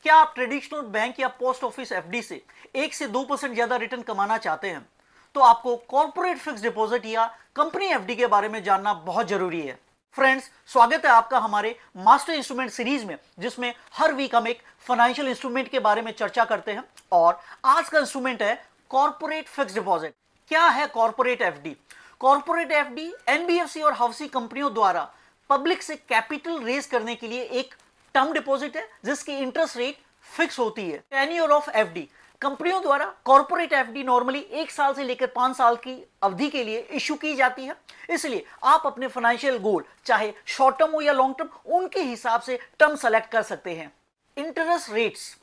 क्या आप traditional bank या पोस्ट ऑफिस एफडी से 1 से 2% ज्यादा रिटर्न कमाना चाहते हैं तो आपको कॉर्पोरेट फिक्स डिपॉजिट या कंपनी एफडी के बारे में जानना बहुत जरूरी है। फ्रेंड्स, स्वागत है आपका हमारे मास्टर इंस्ट्रूमेंट सीरीज में, जिसमें हर वीक हम एक फाइनेंशियल इंस्ट्रूमेंट के बारे में चर्चा करते हैं और आज का इंस्ट्रूमेंट है कॉर्पोरेट फिक्स डिपॉजिट। क्या है corporate FD? Corporate FD NBFC और हाउसिंग कंपनियों द्वारा पब्लिक से कैपिटल रेज करने के लिए एक टर्म डिपॉजिट है जिसकी इंटरेस्ट रेट फिक्स होती है। टेन्योर ऑफ एफडी, कंपनियों द्वारा कॉर्पोरेट एफडी नॉर्मली 1 साल से लेकर 5 साल की अवधि के लिए इश्यू की जाती है। इसलिए आप अपने फाइनेंशियल गोल चाहे शॉर्ट टर्म हो या लॉन्ग टर्म, उनके हिसाब से टर्म सेलेक्ट कर सकते हैं। इंटरेस्ट रेट्स,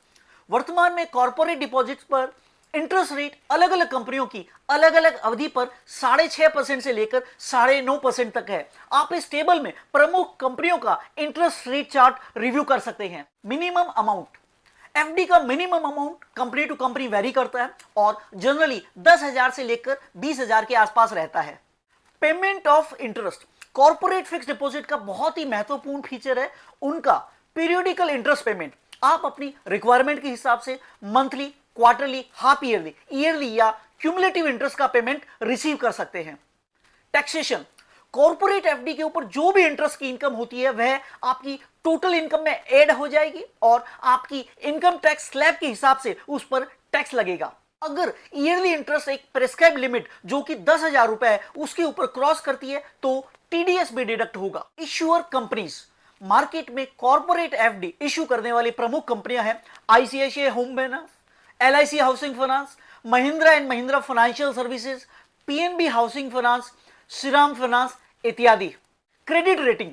वर्तमान में कॉर्पोरेट डिपॉजिट पर इंटरेस्ट रेट अलग अलग कंपनियों की अलग अलग अवधि पर 6.5% से लेकर 9.5% तक है। आप इस टेबल में प्रमुख कंपनियों का इंटरेस्ट रेट चार्ट रिव्यू कर सकते हैं। मिनिमम अमाउंट, एफडी का minimum amount company to company vary करता है और जनरली 10,000 से लेकर 20,000 के आसपास रहता है। Payment of interest, corporate fix deposit का बहुत ही महत्वपूर्ण फीचर है उनका पीरियोडिकल इंटरेस्ट पेमेंट। आप अपनी रिक्वायरमेंट के हिसाब से monthly, quarterly, half yearly, yearly या क्यूमुलेटिव इंटरेस्ट का पेमेंट रिसीव कर सकते हैं। टैक्सेशन, कॉर्पोरेट एफडी के ऊपर जो भी इंटरेस्ट की इनकम होती है वह आपकी टोटल इनकम में ऐड हो जाएगी और आपकी इनकम टैक्स स्लैब के हिसाब से उस पर टैक्स लगेगा। अगर ईयरली इंटरेस्ट एक प्रेस्क्राइब लिमिट जो कि 10,000 रुपए है उसके ऊपर क्रॉस करती है तो टीडीएस भी डिडक्ट होगा। इश्यूअर कंपनीज, मार्केट में कॉर्पोरेट एफडी इश्यू करने वाली प्रमुख कंपनियां हैं ICICI home finance, LIC housing finance, Mahindra and Mahindra financial services, PNB housing finance, Shriram finance इत्यादि। क्रेडिट रेटिंग,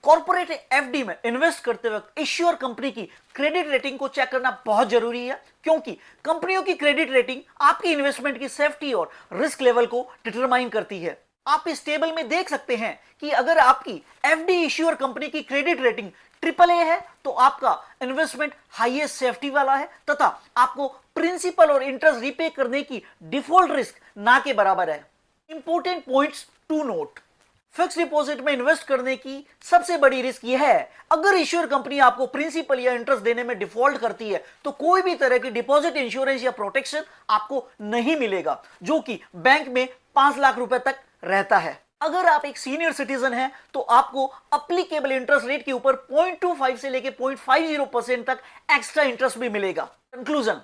कॉर्पोरेट एफडी में इन्वेस्ट करते वक्त इश्यूअर कंपनी की क्रेडिट रेटिंग को चेक करना बहुत जरूरी है, क्योंकि कंपनियों की क्रेडिट रेटिंग आपकी इन्वेस्टमेंट की सेफ्टी और रिस्क लेवल को डिटरमाइन करती है। आप इस टेबल में देख सकते हैं कि अगर आपकी एफडी इश्यूअर कंपनी की क्रेडिट रेटिंग AAA है तो आपका इन्वेस्टमेंट हाईएस्ट सेफ्टी वाला है तथा आपको प्रिंसिपल और इंटरेस्ट रीपे करने की डिफॉल्ट रिस्क ना के बराबर है। Important points to note, fix deposit में इन्वेस्ट करने की सबसे बड़ी रिस्क यह है, अगर इश्योर कंपनी आपको प्रिंसिपल या इंटरेस्ट देने में डिफॉल्ट करती है तो कोई भी तरह की डिपॉजिट इंश्योरेंस या प्रोटेक्शन आपको नहीं मिलेगा, जो कि बैंक में 5 लाख रुपए तक रहता है। अगर आप एक सीनियर सिटीजन हैं तो आपको अप्लीकेबल इंटरेस्ट रेट के ऊपर 0.25 से लेकर 0.50% तक एक्स्ट्रा इंटरेस्ट भी मिलेगा। कंक्लूजन,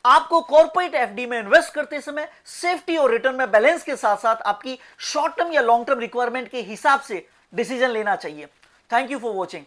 आपको कॉर्पोरेट एफडी में इन्वेस्ट करते समय सेफ्टी और रिटर्न में बैलेंस के साथ साथ आपकी शॉर्ट टर्म या लॉन्ग टर्म रिक्वायरमेंट के हिसाब से डिसीजन लेना चाहिए। Thank you for watching.